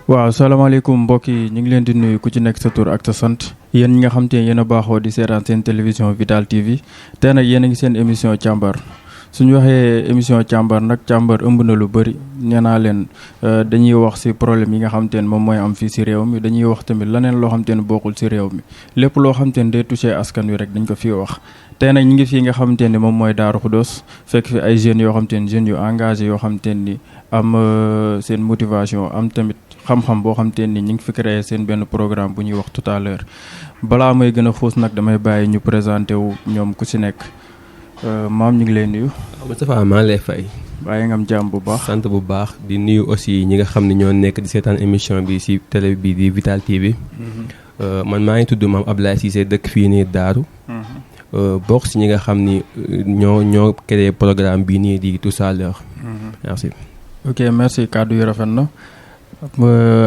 waaw salaamaaleykum mbokk yi ñu ngi leen di nuyu ku ci nekk sa tur ak sa sant yéen ñi nga xam te ne yéen a baaxoo di seetaan seen télévision Vital TV tey nag yéen a ngi seen émission càmbar suñu waxee émission càmbar nag càmbar ëmb na lu bëri nee naa leen dañuy wax ci problème yi nga xam te ne moom mooy am fii ci réew mi dañuy wax tamit leneen loo xam te ne bokkul ci réew mi lépp loo xam te ne day touché askan wi rek dañ ko fii wax. tey nag ñu ngi fii nga xamante ni moom mooy Darou Khoudoss fekk fi ay jeunes yoo xamante ni jeunes yu engagé yoo xamante ni am seen motivation am tamit xam-xam boo xamante ni ñu ngi fi créé seen benn programme bu ñuy wax tout à l'heure balaa may gën a xuus nag damay bàyyi ñu présenté wu ñoom ku ci nekk maam ñu ngi lay nuyu. Moustapha maa ngi lay fay. bàyyi nga am jàmm bu baax. sant bu baax di nuyu aussi ñi nga xam ne ñoo nekk di seetaan émission bi ci télé bi di Vital TV. man maa ngi tudd maam Abdoulaye Cissé dëkk fii nii Darou. bokk ci ñi nga xam ni ñoo créé programme bii nii di tout à l'heure. merci. ok merci kàddu yu rafet na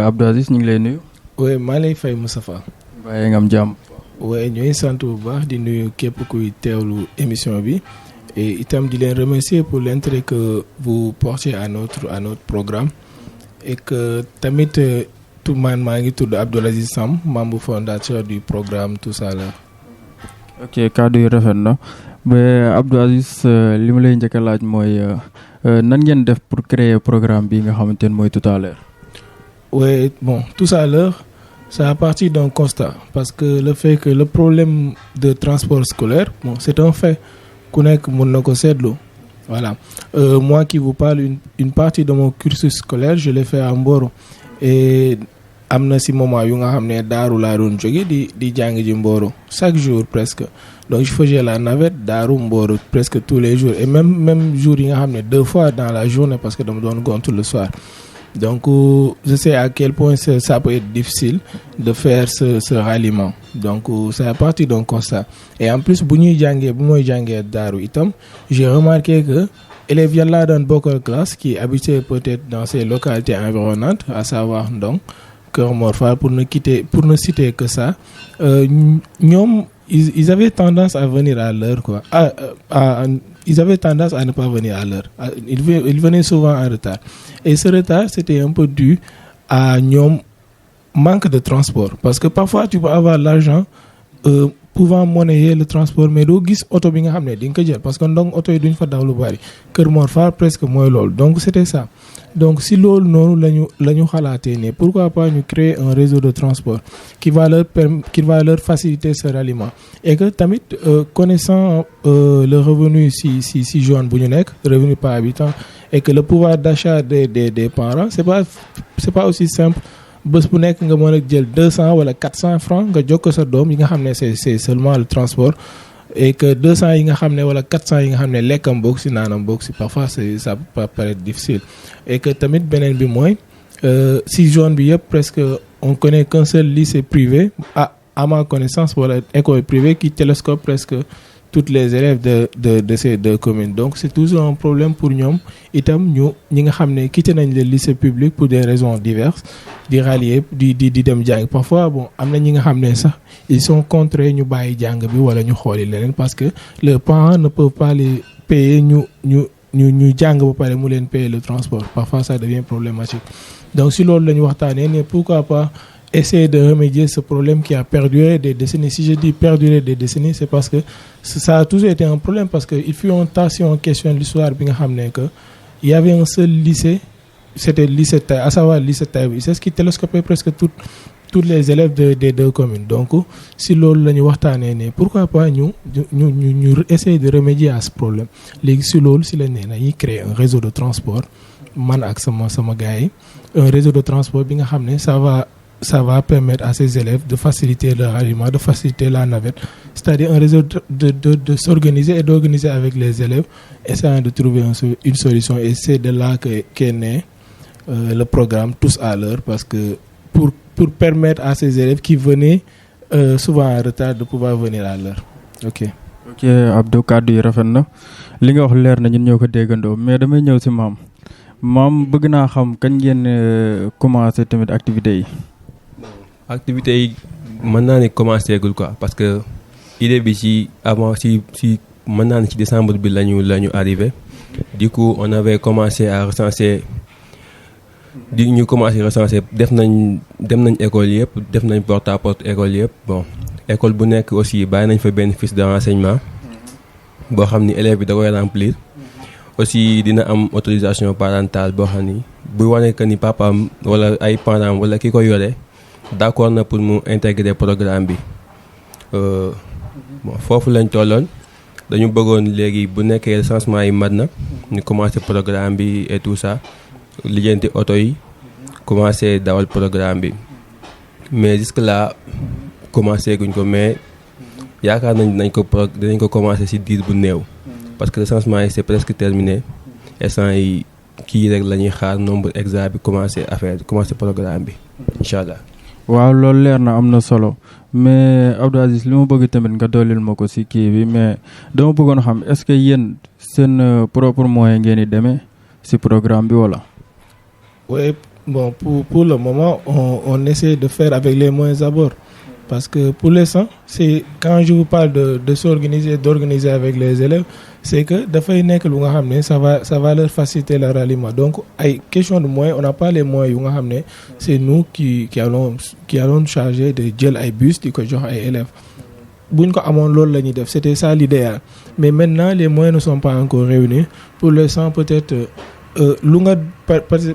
Abdou Aziz ñu ngi lay nuyu. oui maa lay fay Moustapha. bàyyi nga am jàmm. oui ñooy sant bu baax di nuyu képp kuy teewlu émission bi et itam di leen remercier pour l'intérêt que vous portez à notre programme et que tamit tout maa ngi tudd Abdou Aziz Samb membre fondateur du programme tout à l'heure. ok kàddu yu rafet na ba Abdou Aziz li ma lay njëkk a laaj mooy nan ngeen def pour créer programme bi nga xamante ne mooy tout à l'heure. oui bon tout à l'heure ça a parti d'un constat parce que le fait que le problème de transport scolaire bon c'est un fait ku nekk mën na ko seetlu voilà moi qui vous parle une partie de mon cursus scolaire je l'ai fait à Mboro et am na ci moment yu nga xam ne Daaru laa doon jóge di jàng ji Mboro chaque jour presque donc je faisais la navette Daaru Mboro presque tous les jours et même jour yi nga xam ne 2 fois dans la journée parce que dama doon gontu le soir donc je sais à quel point ça peut être difficile de faire ce ralliement donc c'est à partir d'un constat et en plus bu mooy jàngee Daaru itam j'ai remarqué que élèves ya laa doon bokkal classe qui habitaient peut-être dans ces localités environnantes à savoir Ndong Kër Mor Fall pour ne citer que ça ñoom ils avaient tendance à venir à l'heure quoi ils avaient tendance à ne pas venir à l'heure ils venaient souvent en retard et ce retard c'était un peu dû à ñoom manque de transport parce que parfois tu peux avoir l'argent pouvant monnayer le transport mais doo gis oto bi nga xam ne di nga ko jël parce que ndong oto yi duñ fa daw lu bari Kër Mor Fall presque mooy loolu donc c'était ça donc si loolu noonu la ñu xalaatee ne pourquoi pas ñu créer un réseau de transport qui va leur faciliter ce ralliement et que tamit connaissant le revenu si zone bu ñu nekk revenu par habitant et que le pouvoir d'achat des parents c'est pas aussi simple bés bu nekk nga mën a jël 200 wala 400 francs nga jox ko sa doom yi nga xam ne c'est seulement le transport et que 200 yi nga xam ne wala 400 yi nga xam ne lekkam bokk ci naanam bokk ci parfois ça peut paraître difficile et que tamit beneen bi mooy si zone bi yëpp presque on connaît qu'un seul lycée privé à ma connaissance wala école privée qui télescope presque toutes les élèves de ces 2 communes donc c'est toujours un problème pour ñoom itam ñi nga xam ne quitté nañ le lycée public pour des raisons diverses di rallier di dem jàng parfois bon am na ñi nga xam ne sax ils sont contraints ñu bàyyi jàng bi wala ñu xooli leneen parce que leurs parents ne peuvent pas les payer ñu jàng ba pare mu leen payer le transport parfois ça devient problématique donc si loolu la ñu waxtaanee ne pourquoi pas essayer de remédier ce problème qui a perduré des décennies. Si je dis perdurer des décennies, c'est parce que ça a toujours été un problème parce que il fut un temps si on questionne l'histoire bi nga xam ne que il y avait un seul lycée, c'était le lycée Taïba, à savoir le lycée Taïba. C'est ce qui télescopait presque toutes les élèves des 2 communes. Donc si loolu la ñu waxtaanee ne pourquoi pas ñu essayer de remédier à ce problème léegi si loolu si la nee nañuy créer un réseau de transport man ak sama gars yi un réseau de transport bi nga xam ne ça va permettre à ces élèves de faciliter leur ralliement, de faciliter la navette, c'est-à-dire un réseau de s'organiser et d'organiser avec les élèves, essayant de trouver une solution. Et c'est de là qu'est né le programme Tous à l'heure, parce que pour permettre à ces élèves qui venaient souvent en retard de pouvoir venir à l'heure. Ok Abdou kàddu yi rafet na li nga wax leer na ñun ñoo ko déggandoo mais damay ñëw ci maam bëgg naa xam kañ ngeen commencé tamit activités yi. activités yi mën naa ne commencé gul quoi parce que idée bi ci avant ci mën naa ne ci décembre bi la ñu arrivé du coup on avait commencé à recenser di ñu commencé recenser dem nañ école yëpp def nañ porte à porte école yëpp bon école bu nekk aussi bàyyi nañ fa benn fiche de renseignement boo xam ni élève bi da koy remplir aussi dina am autorisation parentale boo xam ni bu wane que ni papaam wala ay parents wala ki ko yore d'accord na pour mu intégrer programme bi bon foofu lañ tolloon dañu bëggoon léegi bu nekkee recensement yi mat na ñu commencé programme bi et tout ça lijjanti oto yi commencé dawal programme bi mais jusque là commencé guñ ko mais yaakaar nañ dinañ ko commencé ci diir bu néew parce que recensement yi c'est presque terminé instant yi kii rek la ñuy xaar nombre exact bi commencé programme bi incha allah. waaw loolu leer na am na solo mais Abdou Aziz li ma bëgg tamit nga dooleel ma ko ci kii bi mais dama bëggoon xam est-ce que yéen seen propre moyen ngeen di demee ci programme bi wala. Oui, bon, pour le moment, on essaie de faire avec les moyens à bord. Parce que pour l'instant, c'est quand je vous parle de s'organiser, d'organiser avec les élèves, c'est que ça va leur faciliter leur ralliement. Donc, question de moyens, on n'a pas les moyens, c'est nous qui allons charger de gel et bus du élèves. C'était ça l'idéal. Mais maintenant, les moyens ne sont pas encore réunis. Pour l'instant, peut-être...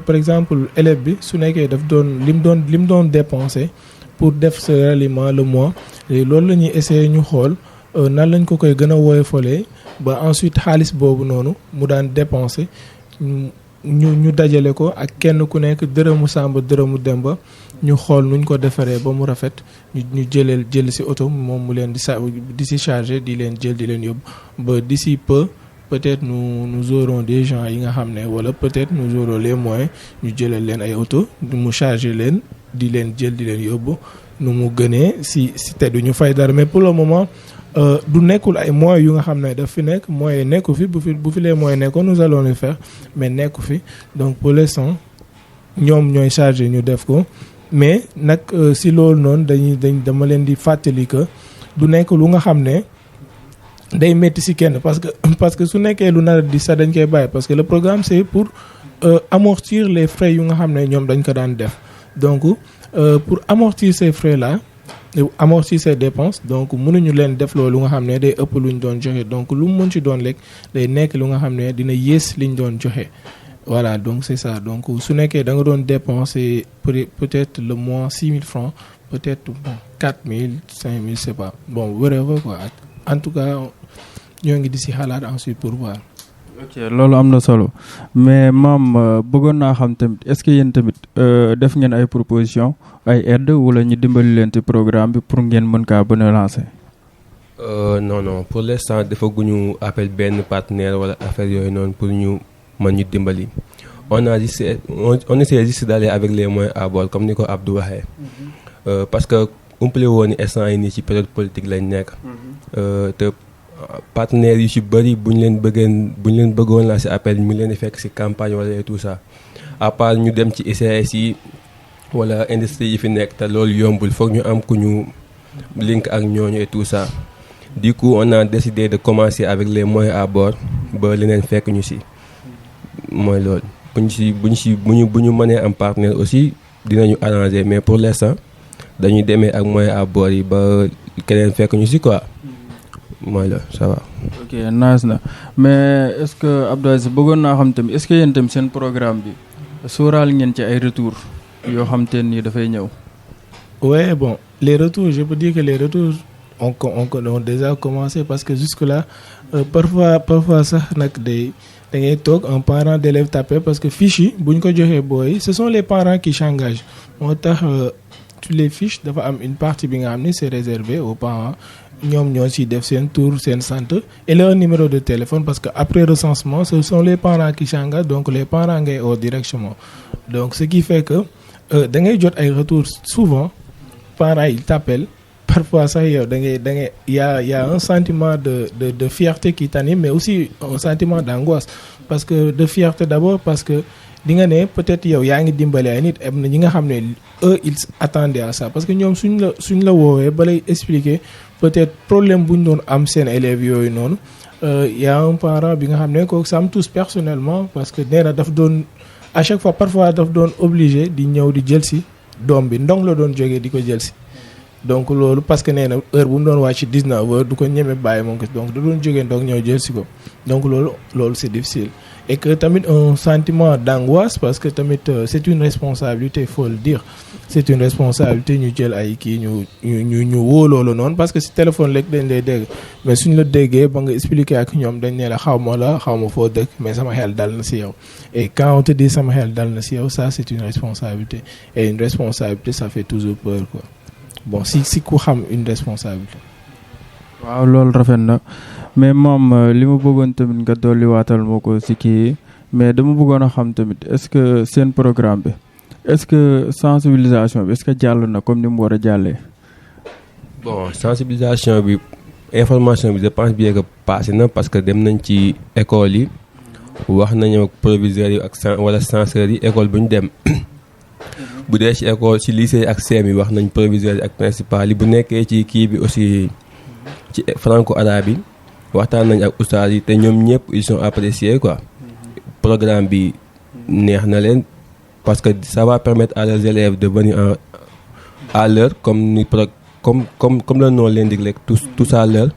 par exemple élève bi su nekkee daf doon lim doon dépenser pour def ce ralliement le mois et loolu la ñuy essayer ñu xool nan lañ ko koy gën a woyofalee ba ensuite xaalis boobu noonu mu daan dépenser ñu dajale ko ak kenn ku nekk dërëmu Samba dërëmu Demba ñu xool nuñ ko defaree ba mu rafet ñu jël ci oto moom mu leen di ci charger di leen jël di leen yóbbu ba d'ici peu peut-être nous aurons des gens yi nga xam ne wala peut-être nous aurons les moyens ñu jëlal leen ay auto mu charger leen di leen jël di leen yóbbu nu mu gënee si te du ñu fay dara mais pour le moment du nekkul ay moyens yu nga xam ne daf fi nekk moyens nekku fi bu fi les moyens nekkoon nous allons le faire mais nekku fi donc pour l'instant ñoom ñooy charger ñu def ko mais nag si loolu noonu dama leen di fàttali que du nekk lu nga xam ne day métti ci kenn parce que su nekkee lu nar di sax dañ koy bàyyi parce que le programme c'est pour amortir les frais yu nga xam ne ñoom dañ ko daan def donc pour amortir ces frais là amortir ces dépenses donc mënuñu leen def loolu nga xam ne day ëpp lu ñu doon joxe donc lu mu mën ci doon lekk day nekk lu nga xam ne dina yées li ñu doon joxe voilà donc c'est ça donc su nekkee da nga doon dépenser peut-être le mois 6 000 francs peut-être bon 4 000 5 000 c'est pas bon whatever quoi. En tout cas ñoo ngi di ci xalaat ensuite pour voir. ok loolu am na solo mais maam bëggoon naa xam tamit est-ce que yéen tamit def ngeen ay propositions ay aide wala ñu dimbali leen ci programme bi pour ngeen mën kaa bën a lancer. non pour l'instant defaguñu appel benn partenaire wala affaire yooyu noonu pour ñu mën ñu dimbali on essaie juste d'aller avec les moyens à bord comme ni ko Abdou waxee parce que umpale woon ni instant yi nii ci période politique lañ nekk te partenaires yu ci bëri bu ñu leen bëggoon lancer appel mu leen di fekk ci campagne wala et tout ça à part ñu dem ci ICS yi wala industrie yi fi nekk te loolu yombul foog ñu am ku ñu link ak ñooñu et tout ça du coup on a décidé de commencer avec les moyens à bord ba leneen fekk ñu ci mooy loolu bu ñu mënee am partenaire aussi dinañu arranger mais pour l'instant dañuy demee ak moyens à bord yi ba keneen fekk ñu ci quoi mooy la ça va. ok nice na mais est-ce que Abdou Aziz bëggoon naa xam tamit est-ce que yéen tamit seen programme bi sóoraal ngeen ci ay retours yoo xam te ni dafay ñëw. ouais bon les retours je peux dire que les retours on déjà commencé parce que jusque là parfois sax nag da ngay toog un parent d'élève tapé parce que fiche yi bu ñu ko joxee booy ce sont les parents qui s'engagent moo tax toutes les fiches dafa am une partie bi nga xam ne c'est réservé aux parents ñoom ñoo ci def seen tour seen centre et leur numéro de téléphone parce que après recensement ce sont les parents qui s'engagent donc les parents ngay oo directement donc ce qui fait que da ngay jot ay retours souvent parents ils t'appellent parfois sax yow da ngay y a un sentiment de fierté qui t'anime mais aussi un sentiment d'angoisse parce que de fierté d'abord parce que di nga ne peut-être yow yaa ngi dimbale ay nit am na ñi nga xam ne eux ils attendaient à ça parce que ñoom suñ la woowee ba lay expliquer peut-être problème bu ñu doon am seen élèves yooyu noonu y a un parent bi nga xam ne kooku ça me touche personnellement parce que nee na daf doon à chaque fois parfois daf doon obligé di ñëw di jël si doom bi ndong la doon jógee di ko jël si donc loolu parce que nee na heure bu mu doon wàcc 19 heures du ko ñeme bàyyi moom ko donc da doon jógee ndong ñëw jël si ko donc loolu c'est difficile et que tamit un sentiment d'angoisse parce que tamit c'est une responsabilité faut le dire c'est une responsabilité ñu jël ay kii ñu woo loolu noonu parce que si téléphone rek dañ lay dégg mais suñ la déggee ba nga expliquer ak ñoom dañ ne la xaw ma foo dëkk mais sama xel dal na si yow et quand on te dit sama xel dal na si yow ça c'est une responsabilité et une responsabilité ça fait toujours peur quoi bon si ku xam une responsabilité. waaw loolu rafet na mais moom li ma bëggoon tamit nga dolli waatal moo ko si kii mais dama bëggoon a xam tamit est-ce que seen programme bi est-ce que sensibilisation bi est-ce que jàll na comme ni mu war a jàllee. bon sensibilisation bi information bi je pense bien que passé na parce que dem nañ ci école yi wax nañu ak proviseurs yi ak wala censeurs yi école bu ñu dem bu dee ci école ci lycée yi ak CM yi wax nañ proviseurs yi ak principal yi bu nekkee ci kii bi aussi ci franco-arabe yi waxtaan nañ ak ustaas yi te ñoom ñëpp ils sont appréciés quoi programme bi neex na leen parce que ça va permettre à leurs élèves de venir à l'heure comme le nom l'indique rek tous à l'heure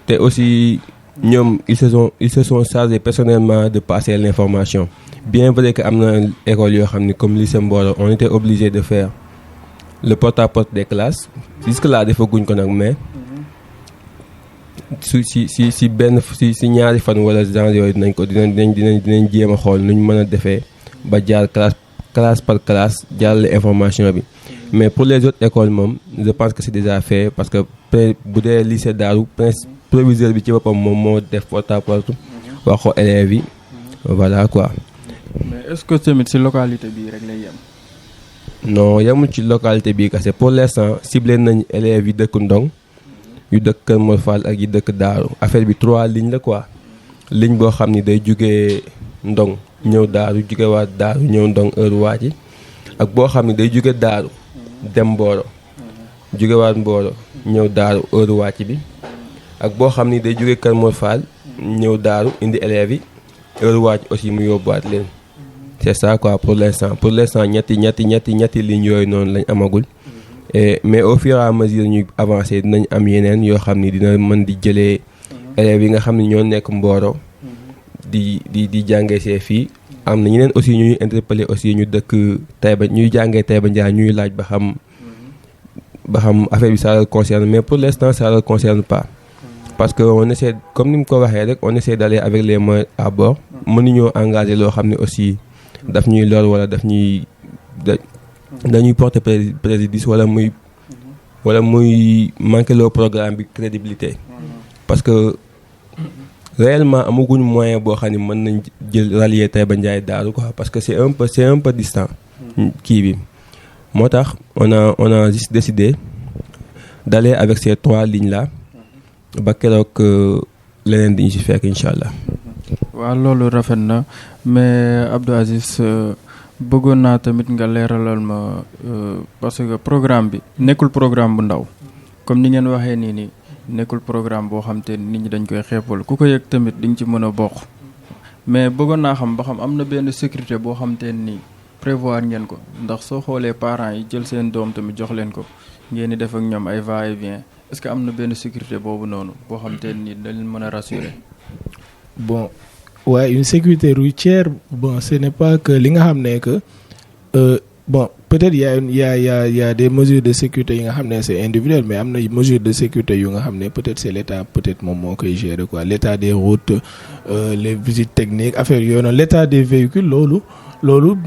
te aussi ñoom ils se sont chargés personnellement de passer l'information bien vrai que am na école yoo xam ni comme lycée Mboro on était obligé de faire le porte-à-porte des classes jusque là defaguñ ko nag mais si ñaari fan wala genre yooyu dinañ ko dinañ jéem a xool nuñ mën a defee ba jaar classe par classe jàllale information bi mais pour les autres écoles moom je pense que c'est déjà fait parce que bu dee lycée Daaru proviseur bi ci boppam moom moo def porte-à-porte wax ko élèves yi voilà quoi. mais est-ce que tamit ci localité bii rek lay yem. non yemul ci localité bii kese pour l'instant ciblé nañ élèves yi dëkk Ndong yu dëkk Kër Mor Fall ak yi dëkk Daaru affaire bi 3 lignes la quoi ligne boo xam ni day jugee Ndong ñëw Daaru jugewaat Daaru ñëw Ndong heure wàcc ak boo xam ni day juge Daaru dem Mboro jugewaat Mboro ñëw Daaru heure wàcc bi ak boo xam ni day juge Kër Mor Fall ñëw Daaru indi élèves yi heure wàcc aussi mu yóbbuwaat leen c'est ça quoi pour l'instant ñetti lignes yooyu noonu lañ amagul mais au fur et à mesure ñuy avancer dinañ am yeneen yoo xam ni dina mën di jëlee élèves yi nga xam ni ñoo nekk Mboro di jàngee see fii am na ñeneen aussi ñuy interpeller aussi ñu dëkk Taïba ñuy jàngee Taïba Ndiaye ñuy laaj ba xam affaire bi ça leur concerne mais pour l'instant ça leur concerne pas parce que on essaie comme ni mu ko waxee rek on essaie d'aller avec les moyens à bord mënuñoo engagé loo xam ne aussi daf ñuy lor wala dañuy porter préjudice wala muy manquer loo programme bi crédibilité parce que réellement amaguñ moyen boo xam ne mën nañ jël rallier Taïba Ndiaye Daaru quoi parce que c'est un peu distant kii bi moo tax on a juste décidé d'aller avec ces 3 lignes là ba keroog leneen di ñu ci fekk incha allah. waaw loolu rafet na mais Abdou Aziz bëggoon naa tamit nga leeralal ma parce que programme bi nekkul programme bu ndaw comme ni ngeen waxee nii nekkul programme boo xam te nit ñi dañ koy xeebal ku ko yëg tamit di nga ci mën a bokk mais bëggoon naa xam ba xam am na benn sécurité boo xam te ni prévoir ngeen ko ndax soo xoolee parents yi jël seen doom tamit jox leen ko ngeen di def ak ñoom ay va-et-vient est-ce que am na benn sécurité boobu noonu boo xam te ni dañ leen mën a rassurer. bon ouais, une sécurité routière bon ce n'est pas que li nga xam ne que bon peut-être y a des mesures de sécurité yi nga xam ne c'est individuel mais am na mesures de sécurité yu nga xam ne peut-être c'est l'État peut-être moom moo koy gérer quoi l'état des routes les visites techniques affaire yooyu noonu l'état des véhicules loolu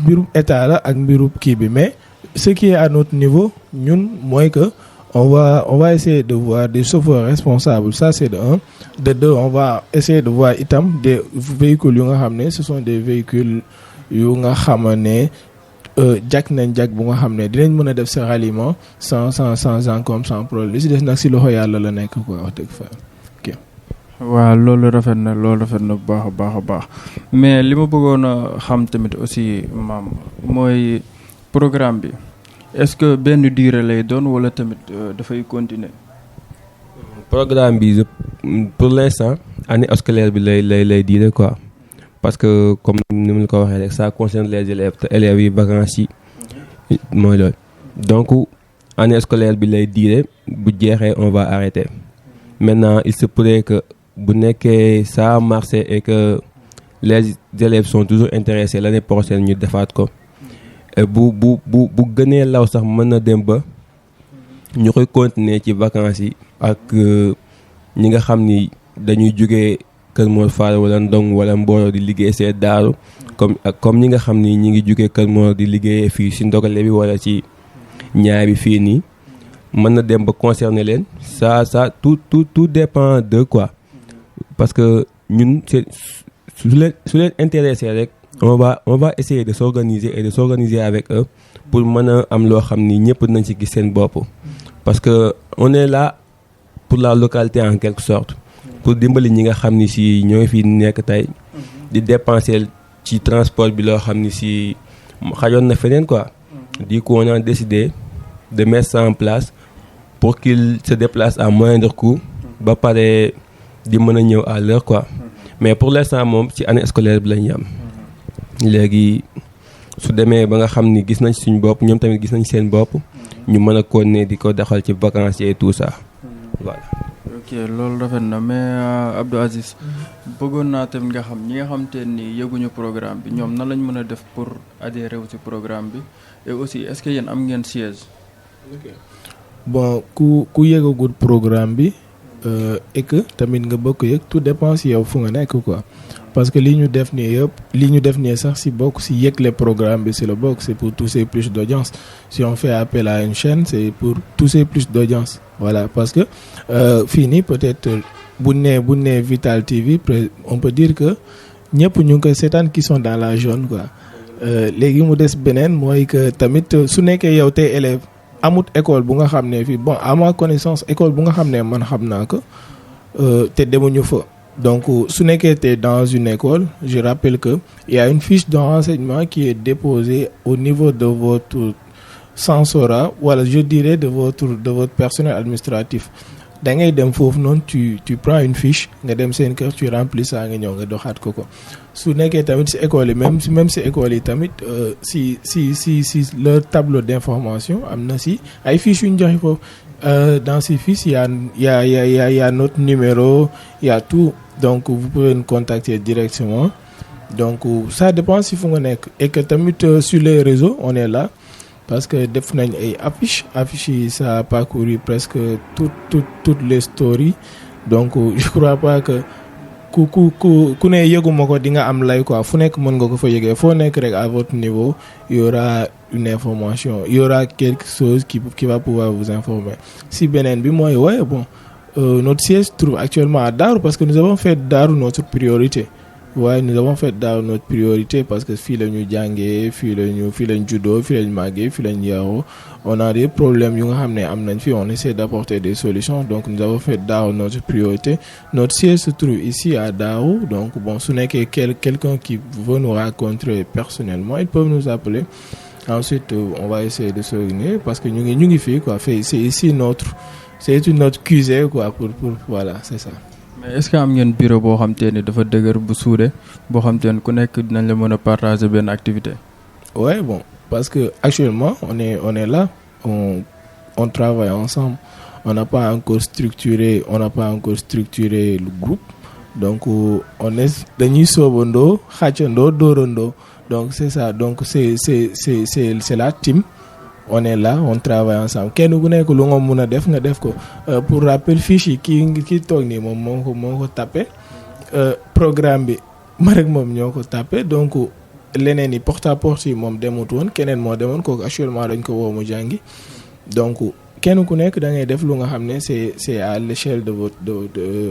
mbirum état la ak mbirum kii bi mais ce qui est à notre niveau ñun mooy que on va essayer de voir des chauffeurs responsables ça c'est de un de deux on va essayer de voir itam des véhicules yu nga xam ne ce sont des véhicules yu nga xam ne jag nañ jag bu nga xam ne dinañ mën a def sa ralliement sans encombre sans problème li si des nag si loxo yàlla la nekk quoi wax dëgg fa ok. waaw loolu rafet na bu baax a baax mais li ma bëggoon a xam tamit aussi maam mooy programme bi est-ce que benn durée lay doon wala tamit dafay continuer. programme bi pour l'instant année scolaire bi lay diire quoi parce que comme ni mu la ko waxee rek ça concerne les élèves te élèves yi vacances yi mooy loolu donc année scolaire bi lay diire bu jeexee on va arrêter maintenant il se pourrait que bu nekkee ça a marché et que les élèves sont toujours intéressés l'année prochaine ñu defaat ko et bu gënee law sax mën na dem ba ñu koy continuer ci vacances yi ak ñi nga xam ni dañuy jógee Kër Mor Fall wala Ndong wala Mboro di liggéey see daaru comme ñi nga xam ni ñi ngi jógee Kër Mor di liggéeyee fii ci ndogale bi wala ci ñaari fii nii mën na dem ba concerner leen ça tout dépend de quoi parce que ñun su leen intéressé rek on va essayer de s'organiser et de s'organiser avec eux pour mën a am loo xam ni ñëpp nañ ci gis seen bopp parce que on est là pour la localité en quelque sorte pour dimbali ñi nga xam ni si ñooy fi nekk tey di dépenser ci transport bi loo xam ni si xajoon na feneen quoi. Du coup on a décidé de mettre ça en place pour qu'il se déplace à moindre coût ba pare di mën a ñëw à l'heure quoi mais pour l'instant moom ci année scolaire bi lañ yam léegi su demee ba nga xam ni gis nañ suñu bopp ñoom tamit gis nañ seen bopp ñu mën a continuer di ko doxal ci vacances et tout ça voilà. ok loolu rafet na mais Abdou Aziz bëggoon naa tamit nga xam ñi nga xam te ni yëguñu programme bi ñoom nan lañ mën a def pour adhérer ci programme bi et aussi est-ce que yéen am ngeen siège. bon ku yëgagul programme bi et que tamit nga bëgg yëg tout dépend si yow fu nga nekk quoi parce que li ñu def nii sax si bokk si yëgle programme bi si la bokk c'est pour toucher plus d'audience si on fait appel à une chaîne c'est pour toucher plus d'audience voilà parce que fii nii peut-être bu nee Vital TV on peut dire que ñëpp ñu ngi koy seetaan qui sont dans la zone quoi léegi mu des beneen mooy que tamit su nekkee yow tey élève amut école bu nga xam ne fii bon à ma connaissance école bu nga xam ne man xam naa ko te demuñu fa donc su nekkee te dans une école je rappelle que il y a une fiche de renseignement qui est déposée au niveau de votre censorat wala je dirais de votre personnel administratif da ngay dem foofu noonu tu prends une fiche nga dem seen kër tu remplis ça nga ñëw nga doxaat ko su nekkee tamit si école yi même si école yi tamit si leur tableau d'information am na si ay fiches yu ñu joxe foofu dans ces fiches il y a notre numéro il y a tout donc vous pouvez nous contacter directement donc ça dépend si fu nga nekk et que tamit sur les réseaux on est là parce que def nañ ay affiches yi ça a parcouru presque toutes les stories donc je crois pas que ku ne yëguma ko di nga am lay quoi fu nekk mën nga ko fa yëgee foo nekk rek à votre niveau il y aura une information il y aura quelque chose qui va pouvoir vous informer si beneen bi mooy bon notre siège se trouve actuellement à Darou parce que nous avons fait Darou notre priorité nous avons fait Darou notre priorité parce que fii la ñu jàngee fii lañ juddoo fii lañ màggee fii lañ yaroo on a des problèmes yu nga xam ne am nañ fi on essaie d'apporter des solutions donc nous avons fait Darou notre priorité notre siège se trouve ici à Darou donc bon su nekkee quelqu'un qui veut nous rencontrer personnellement ils peuvent nous appeler ensuite on va essayer de s'organiser parce que ñu ngi fii quoi c'est ici notre QG quoi pour voilà c'est ça. mais est-ce que am ngeen bureau boo xam te ni dafa dëgër bu suude boo xam te ni ku nekk dinañ la mën a partager benn activité. ouais bon parce que actuellement on est là on travaille ensemble on n'a pas encore structuré le groupe donc on est dañuy soobandoo xàccandoo dóorandoo donc c'est ça donc c'est la team. on est là on travaille ensemble kenn ku nekk lu nga mun a def nga def ko pour rappel fiche yi kii toog nii moom moo ko tapé programme bi ma rek moom ñoo ko tapé donc leneen yi porte à porte yi moom demut woon keneen moo demoon kooku actuellement dañ ko woo mu jàngi donc kenn ku nekk da ngay def lu nga xam ne c'est à l'échelle de votre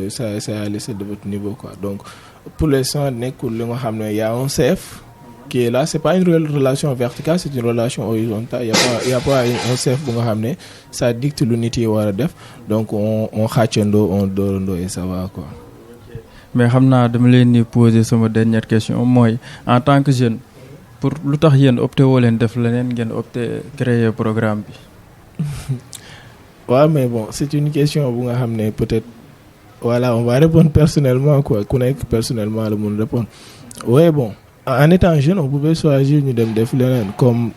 c'est à l'échelle de votre niveau quoi donc pour l'instant nekkul lu nga xam ne y a un chef qui est là c'est pas une relation verticale c'est une relation horizontale y a pas un chef bu nga xam ne ça dicte lu nit yi war a def donc on xàccandoo on dóorandoo et ça va quoi. mais xam naa dama leen ni poser sama dernière question mooy en tant que jeune pour lu tax yéen opté woo leen def leneen ngeen opté créer programme bi. waaw mais bon c'est une question bu nga xam ne peut-être voilà on va répondre personnellement quoi ku nekk personnellement la mun répondre Ouais, bon, en étant jeune, on pouvait choisir ñu dem def leneen comme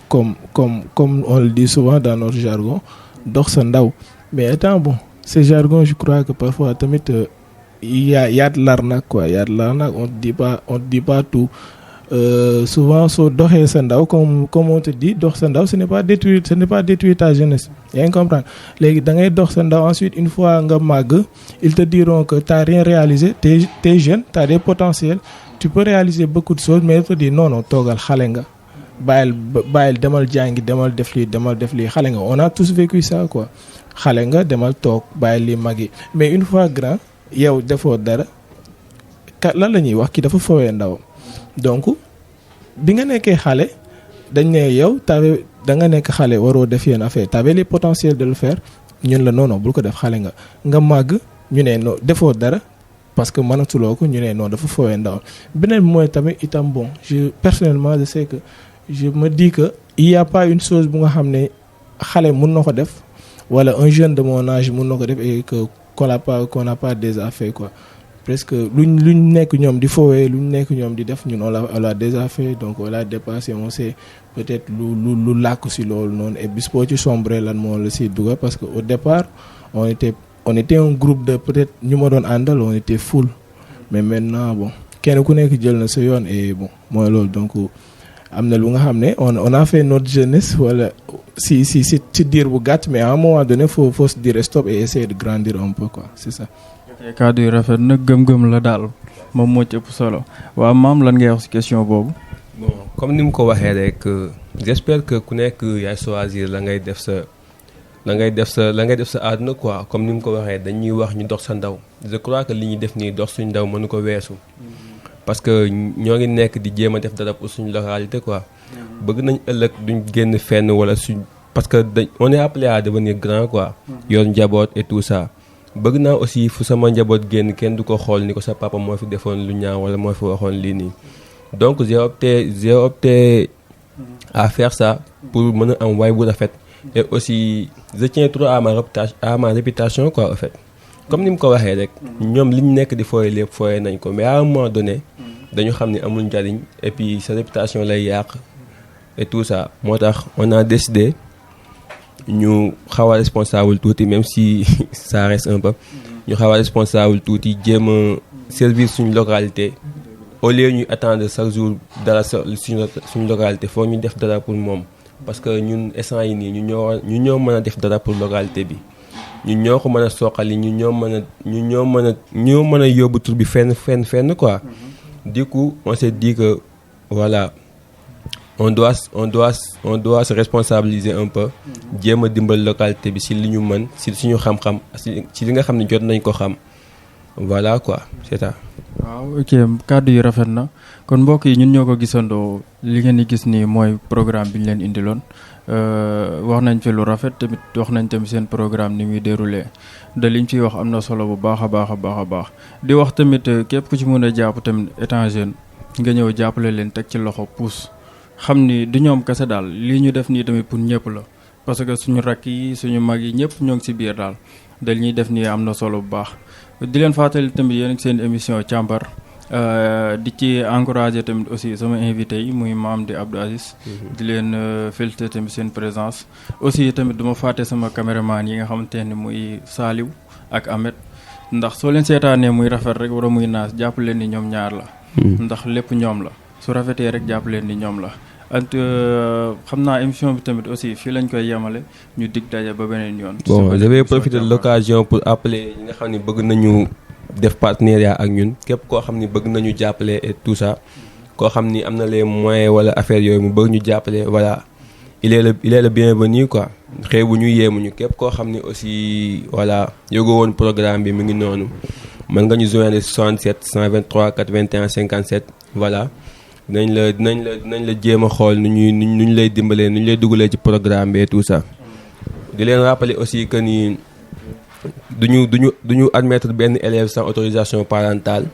on le dit souvent dans notre jargon, dox sa ndaw. Mais étant bon, ce jargon, je crois que parfois tamit il y a de l'arnaque quoi, il y a de l'arnaque, on te dit pas tout. Souvent soo doxee sa ndaw comme on te dit dox sa ndaw ce n'est pas détruire ta jeunesse. Yaa ngi comprendre léegi da ngay dox sa ndaw ensuite une fois nga màgg ils te diront que t'as rien réalisé, t'es jeune, t'as des potentiels, tu peux réaliser beaucoup de choses, mais ils te disent non toogal xale nga bàyyil demal jàngi demal def lii xale nga. On a tous vécu ça quoi, xale nga demal toog bàyyil li mag yi. Mais une fois grand yow defoo dara lan la ñuy wax ki dafa fowee ndaw. Donc bi nga nekkee xale dañ ne yow da nga nekk xale waroo def yenn affaire t'avais les potentiels de le faire, ñun la non bul ko def xale nga màgg ñu ne non defoo dara parce que mënatuloo ko ñu ne non dafa fowee ndaw. Beneen bi mooy tamit itam bon personnellement je sais que je me dis que il y a pas une chose bu nga xam ne xale mun na ko def wala un jeune de mon âge mun na ko def et que qu'on n'a pas déjà fait quoi. Presque luñ nekk ñoom di foowee luñ nekk ñoom di def ñun on l'a déjà fait, donc on l'a dépassé, on sait peut-être lu làkk si loolu noonu. Et bis boo ci sombré lan moo la si dugal parce que au départ on était un groupe de peut-être ñu ma doon àndal on était full, mais maintenant bon kenn ku nekk jël na sa yoon et bon mooy loolu. Donc am na lu nga xam ne on a fait notre jeunesse wala si diir bu gàtt, mais à un moment donné faut se dire stop et essayer de grandir un peu quoi, c'est ça. kaddu yu rafet nag gëm-gëm la daal moom moo ci ëpp solo. waaw maam lan ngay wax ci question boobu. bon comme ni mu ko waxee rek j'espère que ku nekk yaay choisir la ngay def sa àdduna quoi. Comme ni mu ko waxee dañuy wax ñu dox sa ndaw. Je crois que li ñuy def nii dox suñu ndaw mënu ko weesu. parce que ñoo ngi nekk di jéem a def dara pour suñu localité quoi. bëgg nañ ëllëg duñ génn fenn wala parce que on est appelé à devenir grand quoi. yor njaboot et tout ça. bëgg naa aussi fu sama njaboot génn kenn du ko xool ni ko sa papa moo fi defoon lu ñaaw wala moo fi waxoon lii nii. Donc j'ai opté à faire ça pour mën a am waay bu rafet. Et aussi je tiens trop à ma réputation quoi en fait. Comme ni mu ko waxee rek ñoom li ñu nekk di fooye lépp fooye nañ ko, mais à un moment donné dañu xam ne amul njariñ et puis sa réputation lay yàq et tout ça. Moo tax on a décidé ñu xaw a responsable tuuti, même si ça reste un peu, ñu xaw a responsable tuuti jéem a servir suñu localité. Au lieu ñuy attendre chaque jour dara suñu localité, foo ñu def dara pour moom. Parce que ñun instant yi nii ñu ñoo mën a def dara pour localité bi, ñu ñoo ko mën a soqali, ñu ñoo mën a yóbbu tur bi fenn quoi. Du coup on s'est dit que voilà, on doit se responsabiliser un peu, jéem a dimbal localité bi si li ñu mën, si suñu xam-xam, si li nga xam ne jot nañ ko xam. Voilà quoi, c'est ça. waaw ok kàddu yu rafet na. Kon mbokk yi ñun ñoo ko gisandoo, li ngeen di gis nii mooy programme bi ñu leen indiloon. Wax nañ fi lu rafet, tamit wax nañ tamit seen programme ni muy déroulé. de liñ ciy wax am na solo bu baax a baax. Di wax tamit képp ku ci mën a jàpp tamit étant jeune nga ñëw jàppale leen teg ci loxo pousse. Xam ni du ñoom kese daal lii ñu def nii tamit pour ñëpp la, parce que suñu rakk yi suñu mag yi ñëpp ñoo ngi ci biir daal. da li ñuy def nii am na solo bu baax. Di leen fàttali tamit yéen ak seen émission càmbar, di ci encourager tamit aussi sama invité yi muy Mame di Abdou Aziz. di leen féliciter tamit seen présence. Aussi tamit duma fàtte sama caméraman yi nga xamante ne muy Saliou ak Ahmed, ndax soo leen seetaanee muy rafet rek wala muy naas jàpp leen ni ñoom ñaar la. ndax lépp ñoom la, su rafetee rek jàpp leen ni ñoom la. xam naa émission bi tamit aussi fii lañ koy yemale, ñu dig daje ba beneen yoon. Bon, je vais profiter de l'occasion pour appeler ñi nga xam ne bëgg nañu def partenariat ak ñun, képp koo xam ni bëgg nañu jàppale et tout ça, koo xam ni am na les moyens wala affaire yooyu mu bëgg ñu jàppale, voilà, il est le bienvenu quoi. xeebu ñu yéemuñu, képp koo xam ni aussi voilà yógoo woon programme bi mu ngi noonu, mën nga ñu joindre 67 123 81 57 voilà. dinañ la jéem a xool nu ñu lay dimbalee, nu ñu lay dugalee ci programme bi et tout ça. Di leen rappeler aussi que ni duñu admettre benn élève sans autorisation parentale,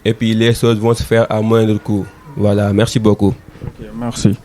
et puis les choses vont se faire à moindre coût. Voilà, merci beaucoup. Ok, merci.